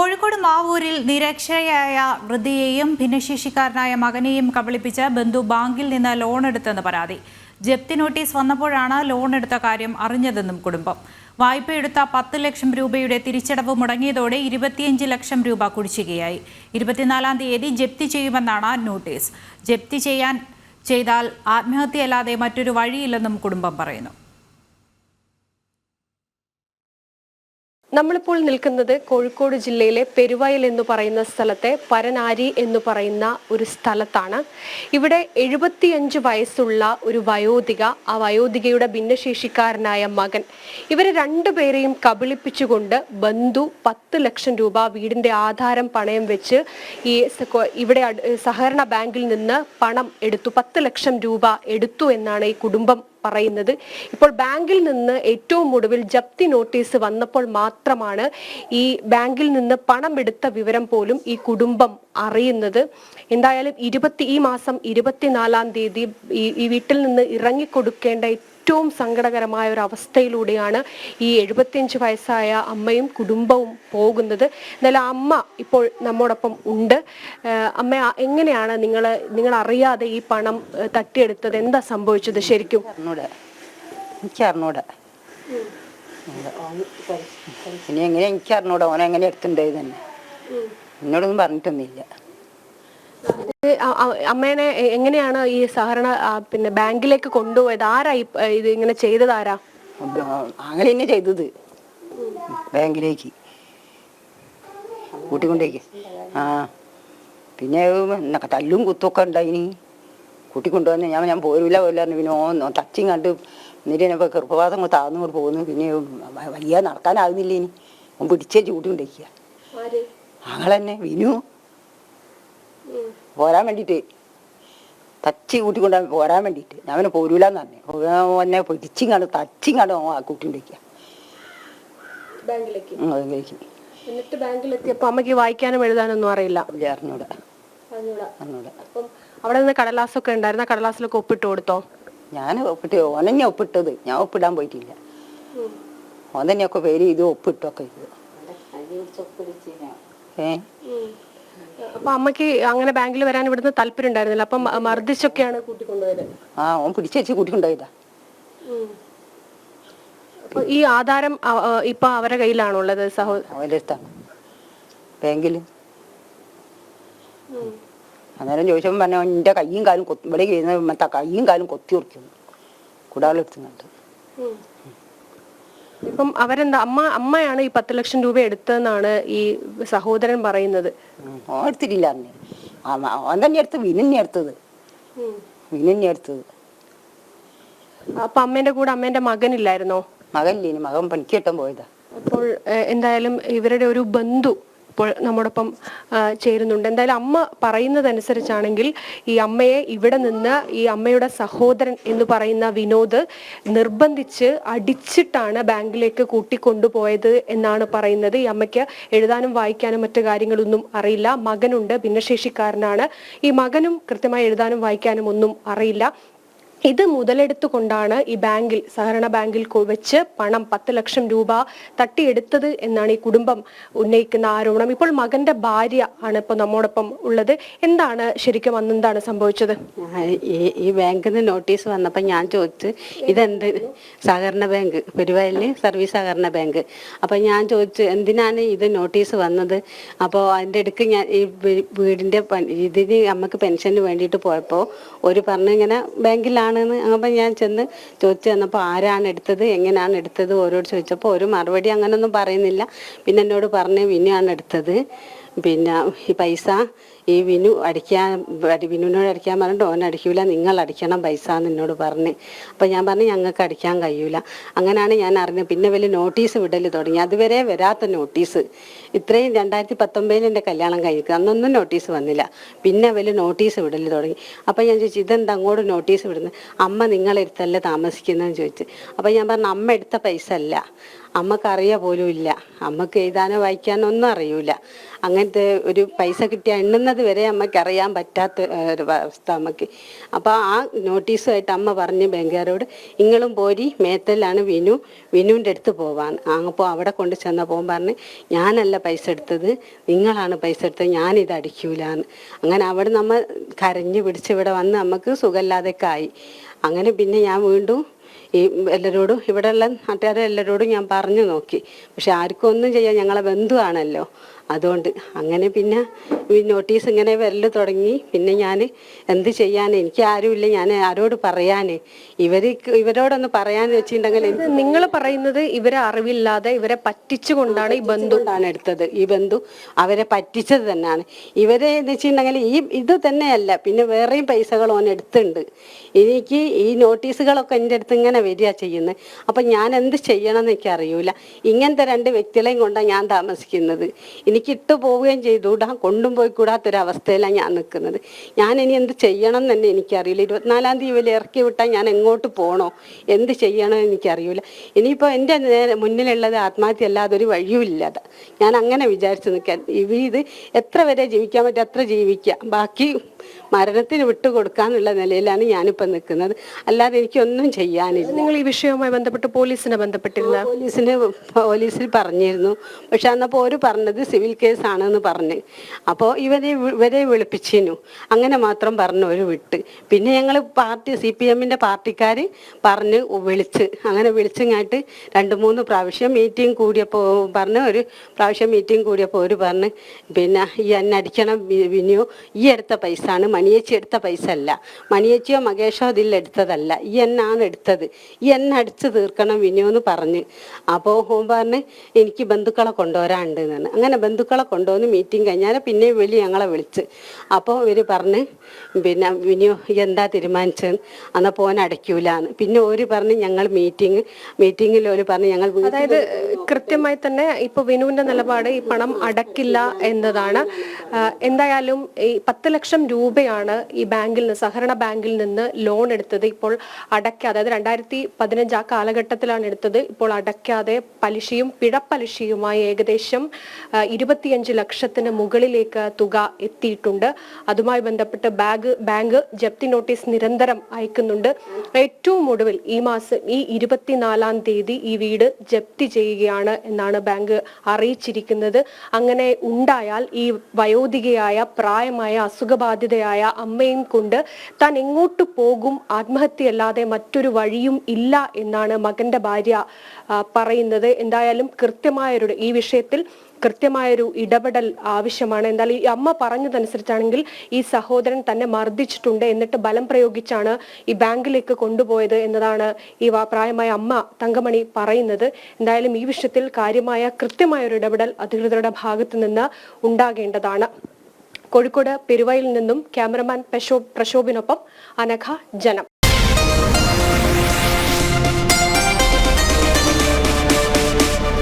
കോഴിക്കോട് മാവൂരിൽ നിരക്ഷരയായ വൃദ്ധയെയും ഭിന്നശേഷിക്കാരനായ മകനെയും കബളിപ്പിച്ച് ബന്ധു ബാങ്കിൽ നിന്ന് ലോൺ എടുത്തെന്ന് പരാതി. ജപ്തി നോട്ടീസ് വന്നപ്പോഴാണ് ലോൺ എടുത്ത കാര്യം അറിഞ്ഞതെന്നും കുടുംബം. വായ്പയെടുത്ത 10 ലക്ഷം രൂപയുടെ തിരിച്ചടവ് മുടങ്ങിയതോടെ 25 ലക്ഷം രൂപ കുടിശ്ശികയായി. 24-ാം തീയതി ജപ്തി ചെയ്യുമെന്നാണ് നോട്ടീസ്. ജപ്തി ചെയ്താൽ ആത്മഹത്യയല്ലാതെ മറ്റൊരു വഴിയില്ലെന്നും കുടുംബം പറയുന്നു. നമ്മളിപ്പോൾ നിൽക്കുന്നത് കോഴിക്കോട് ജില്ലയിലെ പെരുവയൽ എന്ന് പറയുന്ന സ്ഥലത്തെ പരനാരി എന്ന് പറയുന്ന ഒരു സ്ഥലത്താണ്. ഇവിടെ 75 വയസ്സുള്ള ഒരു വയോധിക, ആ വയോധികയുടെ ഭിന്നശേഷിക്കാരനായ മകൻ, ഇവരെ രണ്ടുപേരെയും കബളിപ്പിച്ചുകൊണ്ട് ബന്ധു 10 ലക്ഷം രൂപ വീടിന്റെ ആധാരം പണയം വെച്ച് ഇവിടെ സഹകരണ ബാങ്കിൽ നിന്ന് പണം എടുത്തു. 10 ലക്ഷം രൂപ എടുത്തു എന്നാണ് ഈ കുടുംബം പറയുന്നത്. ഇപ്പോൾ ബാങ്കിൽ നിന്ന് ഏറ്റവും ഒടുവിൽ ജപ്തി നോട്ടീസ് വന്നപ്പോൾ മാത്രമാണ് ഈ ബാങ്കിൽ നിന്ന് പണം എടുത്ത വിവരം പോലും ഈ കുടുംബം അറിയുന്നത്. എന്തായാലും ഈ മാസം 24-ാം തീയതി ഈ വീട്ടിൽ നിന്ന് ഇറങ്ങിക്കൊടുക്കേണ്ട ഏറ്റവും സങ്കടകരമായ ഒരു അവസ്ഥയിലൂടെയാണ് ഈ 75 വയസ്സായ അമ്മയും കുടുംബവും പോകുന്നത്. എന്നാലും അമ്മ ഇപ്പോൾ നമ്മോടൊപ്പം ഉണ്ട്. അമ്മ, എങ്ങനെയാണ് നിങ്ങൾ അറിയാതെ ഈ പണം തട്ടിയെടുത്തത്? എന്താ സംഭവിച്ചത് ശരിക്കും? എനിക്കറിഞ്ഞൂടാ. ഇനി എങ്ങനെ എനിക്കറിഞ്ഞൂടാ ഓനെ എങ്ങനെ എടുത്തിട്ടുണ്ടായി തന്നെ. എന്നോടൊന്നും പറഞ്ഞിട്ടൊന്നുമില്ല. അമ്മേനെ എങ്ങനെയാണ് ഈ സഹകരണ ബാങ്കിലേക്ക് കൊണ്ടുപോയത്? ആരാ ഇത് ഇങ്ങനെ ചെയ്തത്? ആരാ? അങ്ങനെ തന്നെ ചെയ്തത്. ബാങ്കിലേക്ക് കൂട്ടിക്കൊണ്ടേക്ക്. പിന്നെ തല്ലും കുത്തൊക്കെ ഉണ്ടായിനി. കൂട്ടിക്കൊണ്ടുവന്ന് ഞാൻ പോരില്ല പിന്നെ തച്ചിയും കണ്ട് എന്നിട്ട് ഗർഭപാതം താഴ്ന്നു പോകുന്നു. പിന്നെ വയ്യ നടക്കാനാകുന്നില്ല. ഇനി ഓൻ പിടിച്ചേച്ച് കൂട്ടിക്കൊണ്ടേക്കുക. ഞങ്ങളെന്നെ വിനു പോരാൻ വേണ്ടിയിട്ട് തച്ചി കൂട്ടിക്കൊണ്ട് പോരാൻ വേണ്ടിയിട്ട് ഞാൻ അവനെ പോരൂലെന്ന് പറഞ്ഞു. എന്നെ പിടിച്ചും കണ്ട് തച്ചിയും കണ്ട് കൂട്ടിക്കൊണ്ടിരിക്കുക ബാങ്കിലേക്ക്. എന്നിട്ട് ബാങ്കിലെത്തിയപ്പോ അമ്മയ്ക്ക് വായിക്കാനും എഴുതാനൊന്നും അറിയില്ല. അറിഞ്ഞൂടാ. അവിടെ നിന്ന് കടലാസൊക്കെ ഉണ്ടായിരുന്ന കടലാസിലൊക്കെ ഒപ്പിട്ട് കൊടുത്തോ? ഞാൻ ഓനെന്നെ ഒപ്പിട്ടത്, ഞാൻ ഒപ്പിടാൻ പോയിട്ടില്ല. ഓൻ തന്നെയൊക്കെ പേര് ഇത് ഒപ്പിട്ടൊക്കെ ഇത്. അപ്പൊ അമ്മക്ക് അങ്ങനെ ബാങ്കിൽ വരാൻ ഇവിടുന്ന് താല്പര്യം ഉണ്ടായിരുന്നില്ല. അപ്പം മർദ്ദിച്ചൊക്കെയാണ് കൂട്ടിക്കൊണ്ടുപോയത്. ഓൻ പിടിച്ചു കൂട്ടിക്കൊണ്ടുപോയതാ. അപ്പൊ ഈ ആധാരം ഇപ്പൊ അവരുടെ കയ്യിലാണുള്ളത്? ബാങ്കില്. അന്നേരം ചോദിച്ചപ്പോൾ പറഞ്ഞു എൻ്റെ കയ്യും കാലും ഇവിടെ മറ്റേ കയ്യും കാലും കൊത്തി ഉറക്കുന്നു കുടാളെടുത്തുന്നുണ്ട്. ഇപ്പം അവരെന്താ അമ്മയാണ് ഈ 10 ലക്ഷം രൂപ എടുത്തതെന്നാണ് ഈ സഹോദരൻ പറയുന്നത്. ഓൻ എടുത്തിട്ടില്ല. ഓൻ തന്നെ എടുത്ത് വിനന്നെ എടുത്തത്. അപ്പൊ അമ്മേന്റെ കൂടെ അമ്മേന്റെ മകനില്ലായിരുന്നോ? മകനില്ലേനി, മകൻ പണിക്ക് കിട്ടാൻ പോയതാ. അപ്പോൾ എന്തായാലും ഇവരുടെ ഒരു ബന്ധു ഇപ്പോൾ നമ്മോടൊപ്പം ചേരുന്നുണ്ട്. എന്തായാലും അമ്മ പറയുന്നതനുസരിച്ചാണെങ്കിൽ ഈ അമ്മയെ ഇവിടെ നിന്ന് ഈ അമ്മയുടെ സഹോദരൻ എന്ന് പറയുന്ന വിനോദ് നിർബന്ധിച്ച് അടിച്ചിട്ടാണ് ബാങ്കിലേക്ക് കൂട്ടിക്കൊണ്ടുപോയത് എന്നാണ് പറയുന്നത്. ഈ അമ്മയ്ക്ക് എഴുതാനും വായിക്കാനും മറ്റു കാര്യങ്ങളൊന്നും അറിയില്ല. മകനുണ്ട്, ഭിന്നശേഷിക്കാരനാണ്. ഈ മകനും കൃത്യമായി എഴുതാനും വായിക്കാനും ഒന്നും അറിയില്ല. ഇത് മുതലെടുത്തുകൊണ്ടാണ് ഈ ബാങ്കിൽ, സഹകരണ ബാങ്കിൽ വെച്ച് പണം 10 ലക്ഷം രൂപ തട്ടിയെടുത്തത് എന്നാണ് ഈ കുടുംബം ഉന്നയിക്കുന്ന ആരോപണം. ഇപ്പോൾ മകന്റെ ഭാര്യ ആണ് ഇപ്പൊ നമ്മോടൊപ്പം ഉള്ളത്. എന്താണ് ശരിക്കും അന്നെന്താണ് സംഭവിച്ചത്? ഈ ബാങ്കിൽ നിന്ന് നോട്ടീസ് വന്നപ്പോൾ ഞാൻ ചോദിച്ചു ഇതെന്ത്? സഹകരണ ബാങ്ക്, പെരുവയലിന് സർവീസ് സഹകരണ ബാങ്ക്. അപ്പോൾ ഞാൻ ചോദിച്ചു എന്തിനാണ് ഇത് നോട്ടീസ് വന്നത്? അപ്പോൾ അതിൻ്റെ ഇടയ്ക്ക് ഞാൻ ഈ വീടിൻ്റെ ഇതിന് അമ്മക്ക് പെൻഷന് വേണ്ടിയിട്ട് പോയപ്പോൾ ഒരു പറഞ്ഞു ഇങ്ങനെ ബാങ്കിലാണ്. അപ്പം ഞാൻ ചെന്ന് ചോദിച്ചു തന്നപ്പോൾ ആരാണ് എടുത്തത്, എങ്ങനെയാണ് എടുത്തത് ഓരോട് ചോദിച്ചപ്പോൾ ഒരു മറുപടി അങ്ങനൊന്നും പറയുന്നില്ല. പിന്നെ എന്നോട് പറഞ്ഞു വിനുവാണ് എടുത്തത്. പിന്നെ ഈ പൈസ ഈ വിനുവിനോട് അടിക്കാൻ പറഞ്ഞിട്ട് ഓൻ അടിക്കൂല, നിങ്ങൾ അടിക്കണം പൈസ എന്ന് എന്നോട് പറഞ്ഞ്. അപ്പം ഞാൻ പറഞ്ഞു ഞങ്ങൾക്ക് അടിക്കാൻ കഴിയൂല. അങ്ങനെയാണ് ഞാൻ അറിഞ്ഞത്. പിന്നെ വലിയ നോട്ടീസ് വിടൽ തുടങ്ങി. അതുവരെ വരാത്ത നോട്ടീസ്. ഇത്രയും 2019 എൻ്റെ കല്യാണം കഴിക്കുക, അന്നൊന്നും നോട്ടീസ് വന്നില്ല. പിന്നെ വലിയ നോട്ടീസ് വിടൽ തുടങ്ങി. അപ്പം ഞാൻ ചോദിച്ചു ഇതെന്താ അങ്ങോട്ട് നോട്ടീസ് വിടുന്നത്? അമ്മ നിങ്ങളെടുത്തല്ലേ താമസിക്കുന്നതെന്ന് ചോദിച്ചു. അപ്പം ഞാൻ പറഞ്ഞു അമ്മ എടുത്ത പൈസ അല്ല, അമ്മക്കറിയ പോലും ഇല്ല, അമ്മക്ക് എഴുതാനോ വായിക്കാനോ ഒന്നും അറിയൂല. അങ്ങനത്തെ ഒരു പൈസ കിട്ടിയ എണ്ണുന്നത് മരിക്കുന്നത് വരെ അമ്മയ്ക്ക് അറിയാൻ പറ്റാത്ത ഒരു അവസ്ഥ അമ്മയ്ക്ക്. അപ്പോൾ ആ നോട്ടീസുമായിട്ട് അമ്മ പറഞ്ഞ് ബാങ്കുകാരോട് നിങ്ങളും പോരി, മേത്തലാണ് വിനുവിൻ്റെ അടുത്ത് പോവാൻ. അപ്പോൾ അവിടെ കൊണ്ട് ചെന്നപ്പോൾ പറഞ്ഞ് ഞാനല്ല പൈസ എടുത്തത്, നിങ്ങളാണ് പൈസ എടുത്തത്, ഞാനിത് അടിക്കൂലാന്ന്. അങ്ങനെ അവിടെ നമ്മൾ കരഞ്ഞ് പിടിച്ച് ഇവിടെ വന്ന് നമുക്ക് സുഖമില്ലാതെയൊക്കെ ആയി. അങ്ങനെ പിന്നെ ഞാൻ വീണ്ടും ഈ എല്ലാവരോടും ഇവിടെയുള്ള നാട്ടുകാരെ എല്ലാവരോടും ഞാൻ പറഞ്ഞു നോക്കി. പക്ഷെ ആർക്കും ഒന്നും ചെയ്യാൻ, ഞങ്ങളെ ബന്ധുവാണല്ലോ, അതുകൊണ്ട് അങ്ങനെ പിന്നെ ഈ നോട്ടീസ് ഇങ്ങനെ വരൽ തുടങ്ങി. പിന്നെ ഞാൻ എന്ത് ചെയ്യാൻ, എനിക്ക് ആരുമില്ല, ഞാൻ ആരോട് പറയാൻ, ഇവരോടൊന്ന് പറയാന്ന് വെച്ചിട്ടുണ്ടെങ്കിൽ നിങ്ങൾ പറയുന്നത് ഇവരെ അറിവില്ലാതെ ഇവരെ പറ്റിച്ചുകൊണ്ടാണ് ഈ ബന്ധുവാണ് എടുത്തത്. ഈ ബന്ധു അവരെ പറ്റിച്ചത് തന്നെയാണ്. ഇവരെ എന്ന് വെച്ചിട്ടുണ്ടെങ്കിൽ ഇത് തന്നെയല്ല, പിന്നെ വേറെയും പൈസകൾ ഓൻ എടുത്തുണ്ട്. എനിക്ക് ഈ നോട്ടീസുകളൊക്കെ എൻ്റെ അടുത്ത് ഇങ്ങനെ വരിക ചെയ്യുന്നത്. അപ്പം ഞാൻ എന്ത് ചെയ്യണം എന്ന് എനിക്ക് അറിയൂല. ഇങ്ങനത്തെ 2 വ്യക്തികളെയും കൊണ്ടാണ് ഞാൻ താമസിക്കുന്നത്. എനിക്ക് ഇട്ട് പോവുകയും ചെയ്തുകൂടാ, കൊണ്ടും പോയിക്കൂടാത്തൊരവസ്ഥയിലാണ് ഞാൻ നിൽക്കുന്നത്. ഞാൻ ഇനി എന്ത് ചെയ്യണം എന്ന് തന്നെ എനിക്കറിയില്ല. 24-ാം തീയതി ഇവർ ഇറക്കി വിട്ടാൽ ഞാൻ എങ്ങോട്ട് പോകണോ, എന്ത് ചെയ്യണമെന്ന് എനിക്കറിയില്ല. ഇനിയിപ്പോൾ എൻ്റെ മുന്നിലുള്ളത് ആത്മഹത്യ അല്ലാതെ ഒരു വഴിയുമില്ലാതെ ഞാൻ അങ്ങനെ വിചാരിച്ച് നിൽക്കാൻ. ഇത് എത്ര വരെ ജീവിക്കാൻ പറ്റും അത്ര ജീവിക്കുക, ബാക്കി മരണത്തിന് വിട്ടുകൊടുക്കാന്നുള്ള നിലയിലാണ് ഞാനിപ്പോൾ നിൽക്കുന്നത്. അല്ലാതെ എനിക്കൊന്നും ചെയ്യാനില്ല. നിങ്ങൾ ഈ വിഷയവുമായി ബന്ധപ്പെട്ട് പോലീസിനെ ബന്ധപ്പെട്ടിരുന്ന പോലീസിൽ പറഞ്ഞിരുന്നു. പക്ഷെ അന്നപ്പോൾ ഒരു പറഞ്ഞത് സിവിൽ കേസാണെന്ന് പറഞ്ഞ്. അപ്പോൾ ഇവരെ വിളിപ്പിച്ചിരുന്നു. അങ്ങനെ മാത്രം പറഞ്ഞു ഒരു വിട്ട്. പിന്നെ ഞങ്ങൾ CPM പാർട്ടിക്കാർ പറഞ്ഞ് അങ്ങനെ വിളിച്ചിങ്ങായിട്ട് 2-3 പ്രാവശ്യം മീറ്റിംഗ് കൂടിയപ്പോൾ ഒരു പ്രാവശ്യം മീറ്റിംഗ് കൂടിയപ്പോൾ പറഞ്ഞ് പിന്നെ ഈ അടിക്കണം വിനിയോ, ഈ എടുത്ത പൈസ ആണ്, മണിയേച്ചി എടുത്ത പൈസ അല്ല, മണിയേച്ചിയോ മകേഷോ ഇതിൽ എടുത്തതല്ല, ഈ എന്നാണ് എടുത്തത്, ഈ എന്നെ അടിച്ച് തീർക്കണം വിനിയോ എന്ന് പറഞ്ഞ്. അപ്പോൾ പറഞ്ഞ് എനിക്ക് ബന്ധുക്കളെ കൊണ്ടുവരാണ്ട് എന്നാണ്. അങ്ങനെ ബന്ധുക്കളെ കൊണ്ടുവന്ന് മീറ്റിംഗ് കഴിഞ്ഞാൽ പിന്നെ ഞങ്ങളെ വിളിച്ച്. അപ്പോൾ ഇവർ പറഞ്ഞ് പിന്നെ വിനിയോ എന്താ തീരുമാനിച്ചത്, എന്നാൽ പോൻ അടയ്ക്കൂലെന്ന്. പിന്നെ ഒരു പറഞ്ഞ് ഞങ്ങൾ മീറ്റിങ്ങിൽ ഒരു പറഞ്ഞ് ഞങ്ങൾ, അതായത് കൃത്യമായി തന്നെ ഇപ്പൊ വിനുവിന്റെ നിലപാട് ഈ പണം അടക്കില്ല എന്നതാണ്. എന്തായാലും ഈ 10 ലക്ഷം രൂപയാണ് ഈ ബാങ്കിൽ നിന്ന്, സഹകരണ ബാങ്കിൽ നിന്ന് ലോൺ എടുത്തത്. ഇപ്പോൾ അടയ്ക്കാതെ, അതായത് 2015 ആ കാലഘട്ടത്തിലാണ് എടുത്തത്. ഇപ്പോൾ അടയ്ക്കാതെ പലിശയും പിഴപ്പലിശയുമായി ഏകദേശം 25 ലക്ഷത്തിന് മുകളിലേക്ക് തുക എത്തിയിട്ടുണ്ട്. അതുമായി ബന്ധപ്പെട്ട് ബാങ്ക് ജപ്തി നോട്ടീസ് നിരന്തരം അയക്കുന്നുണ്ട്. ഏറ്റവും ഒടുവിൽ ഈ 24-ാം തീയതി ഈ വീട് ജപ്തി ചെയ്യുകയാണ് എന്നാണ് ബാങ്ക് അറിയിച്ചിരിക്കുന്നത്. അങ്ങനെ ഉണ്ടായാൽ ഈ വയോധികയായ പ്രായമായ അസുഖബാധിതയായ അമ്മയും കൊണ്ട് താൻ എങ്ങോട്ട് പോകും, ആത്മഹത്യയല്ലാതെ മറ്റൊരു വഴിയും ഇല്ല എന്നാണ് മകന്റെ ഭാര്യ പറയുന്നത്. എന്തായാലും ഈ വിഷയത്തിൽ കൃത്യമായൊരു ഇടപെടൽ ആവശ്യമാണ്. എന്നാൽ ഈ അമ്മ പറഞ്ഞതനുസരിച്ചാണെങ്കിൽ ഈ സഹോദരൻ തന്നെ മർദ്ദിച്ചിട്ടുണ്ട്, എന്നിട്ട് ബലം പ്രയോഗിച്ചാണ് ഈ ബാങ്കിലേക്ക് കൊണ്ടുപോയത് എന്നതാണ് ഈ പ്രായമായ അമ്മ തങ്കമണി പറയുന്നത്. എന്തായാലും ഈ വിഷയത്തിൽ കൃത്യമായൊരു ഇടപെടൽ അധികൃതരുടെ ഭാഗത്തു നിന്ന് ഉണ്ടാകേണ്ടതാണ്. കോഴിക്കോട് പെരുവയിൽ നിന്നും ക്യാമറമാൻ പ്രശോഭിനൊപ്പം അനഘ, ജനം.